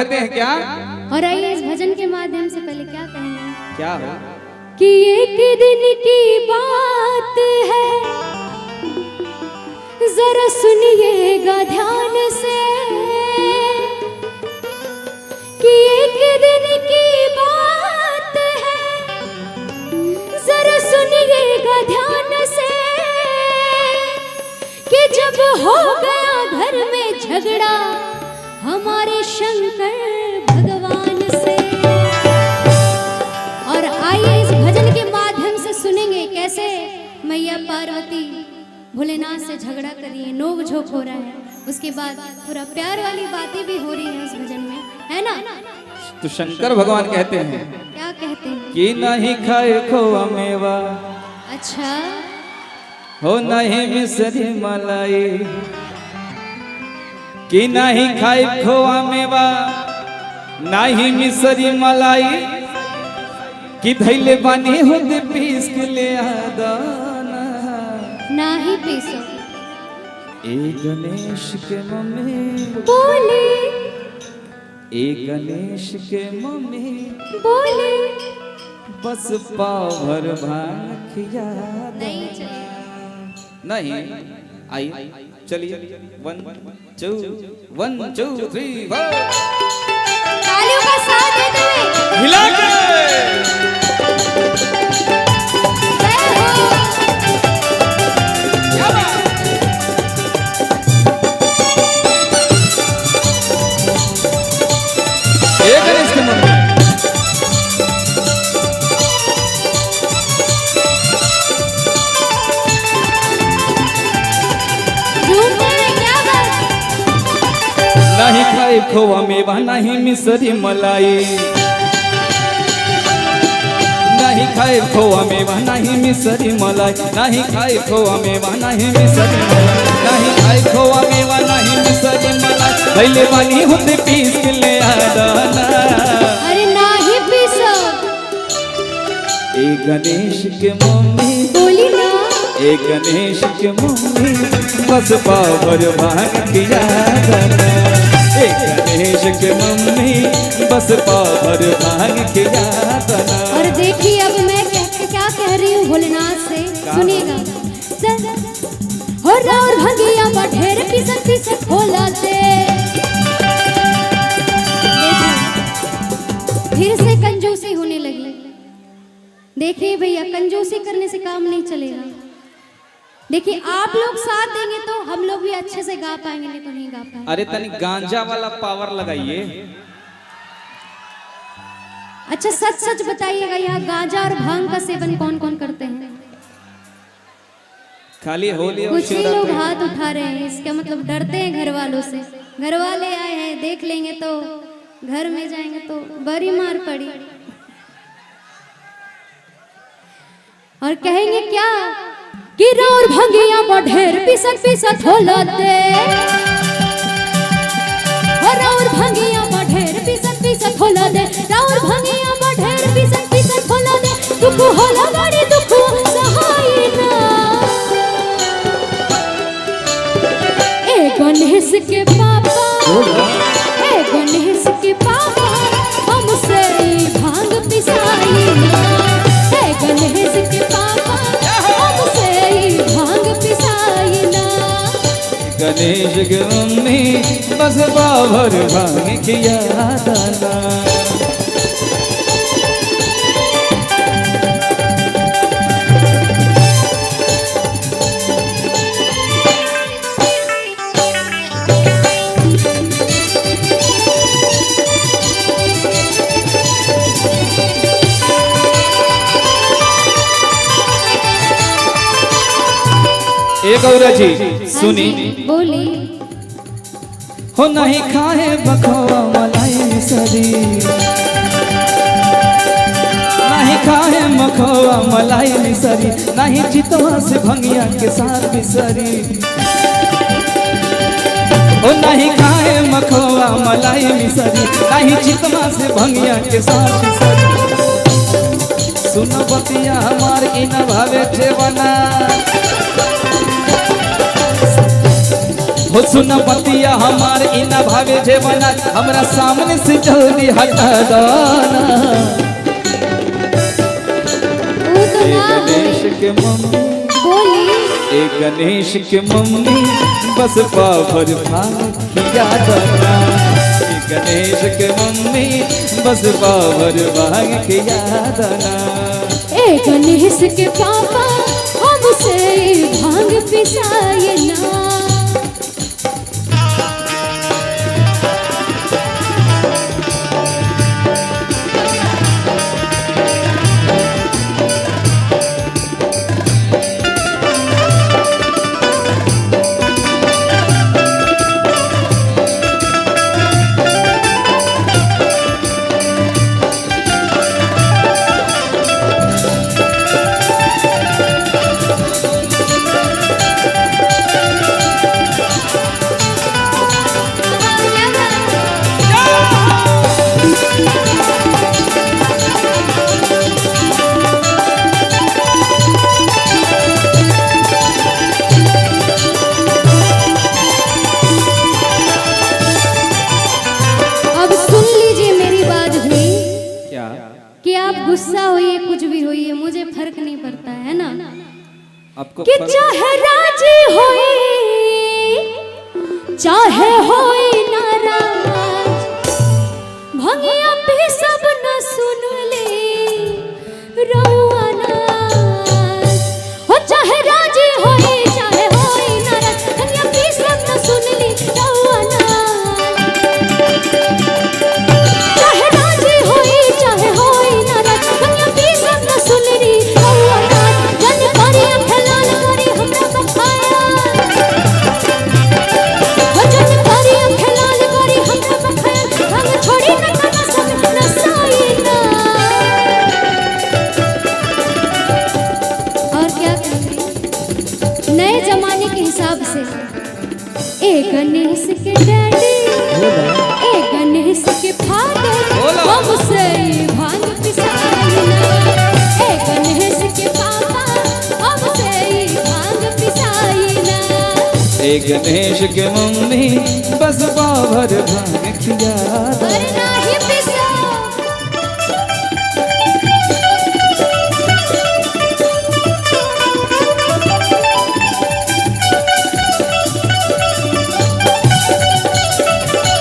कहते हैं क्या? और आइए इस भजन के माध्यम से पहले क्या कहेंगे? क्या कि एक दिन की बात है, जरा सुनिएगा ध्यान से, कि एक दिन की बात है, जरा सुनिएगा ध्यान से, कि जब हो गया घर में झगड़ा हमारे शंकर भगवान से। और आइए इस भजन के माध्यम से सुनेंगे कैसे मैया पार्वती भोलेनाथ से झगड़ा कर रही है, नोक झोंक हो रहा है, उसके बाद पूरा प्यार वाली बातें भी हो रही है उस भजन में, है ना? तो शंकर भगवान कहते हैं क्या कहते हैं? कि नहीं खाए खोआ मेवा, अच्छा, हो नहीं मिसरी मलाई, कि नहीं खाए खोआ मेवा, नहीं मिसरी मलाई, कि धैले बानी होते पीस के ले आदाना, ना ही पीसो। ए गणेश के मम्मी बोले, ए गणेश के मम्मी बोले, बस पाव भर भांग खिया दो। नहीं चाहिए। नहीं आइए चलिए 1 2 1 2 3 4 तालियों का साथ देते हुए हिला के जय हो। क्या बात? ए गणेश के मम्मी नहीं खाए खोआ मेवा, नहीं मिसरी मलाई, नहीं खाए खोआ मेवा, नहीं मिसरी मलाई, नहीं खाए खोआ मेवा, नहीं मिसरी मलाई, नहीं खाए खोआ मेवा, नहीं मिसरी मलाई, धैले बानी होते पीस के ले आदाना। अरे ना ही पीसो। ए गणेश के मम्मी बोली ना, ए गणेश के मम्मी बस पावर भांग खिया दना, ए गणेश के मम्मी बस पावर भांग खिया दना। और देखिए अब मैं क्या कह रही हूँ भोलेनाथ से, सुनिएगा। हो राउर भंगिया बढ़ेर पिसत पिसत खोला दे। फिर से कंजूसी होने लगी। देखिए भैया, कंजूसी करने से काम नहीं चलेगा। देखिए आप लोग साथ देंगे तो हम लोग भी अच्छे से गा पाएंगे, नहीं तो नहीं गा पाएंगे। अरे तनी गांजा वाला पावर लगाइए। अच्छा सच सच बताइएगा, यहाँ गांजा और भांग का सेवन कौन कौन करते हैं? खाली होली और कुछ ही लोग शिवरात्रि। हाथ उठा रहे हैं, इसका मतलब डरते हैं घर वालों से। घर वाले आए हैं, देख लेंगे तो घर में जाएंगे तो बड़ी मार पड़ी। और कहेंगे क्या कि राउर भंगिया बढ़ेर पिसत पिसत होला दे, राउर भंगिया बढ़ेर पिसत पिसत होला दे, राउर भंगिया बढ़ेर पिसत पिसत होला दे, दुख होला बड़ी दुख सहाय ना। ए गणेश के पापा, ए गणेश के पापा हमसे भांग पिसाई ना, ए गणेश के पापा हमसे भांग पिसाई ना। गणेश के मम्मी बस पावर भांग खिया दना। एक और जी सुनी, बोली। हो नहीं खाए बखवा मलाई मिसरी, नहीं खाए मखवा मलाई मिसरी, नहीं चितवा से भंगिया के साथ मिसरी, हो नहीं खाए मखवा मलाई मिसरी, नहीं चितवा से भंगिया के साथ मिसरी। सुन बतिया हमार की न भावे जेवना, हो सुन बतिया हमार इना भावे जेवना हमरा सामने से जल्दी हटा दाना वो तो ए ना गणेश के मम्मी बोली ए गणेश के मम्मी बस पावर भाग खिया दाना ए गणेश के मम्मी बस पावर भाग खिया दाना ए गणेश के पापा हमसे भांग पिसाए ना कि आप गुस्सा होइए कुछ भी होइए मुझे फर्क नहीं पड़ता है ना आपको कि चाहे राजी होए चाहे होए नाराज भंगिया पे सब न सुन ले रउआ नाज हो चाहे राजी होए चाहे होए नाराज भंगिया पे सब न सुन ले रउआ नाज चाहे राजी होए चाहे होए नाराज भंगिया पे सब न सुन ले रउआ नाज जन करी अखलाल करी हमरा बखाया हो जन करी अखलाल करी हमरा बखाया हम छोड़ी न कना सब नसाई ना और क्या करें नए जमाने के हिसाब से ए गणेश के डैडी ए गणेश के फादर हमसे भांग पिसाई ना ए गणेश के पापा हमसे भांग पिसाई ना ए गणेश के मम्मी बस पावर भाग खिया अरे ना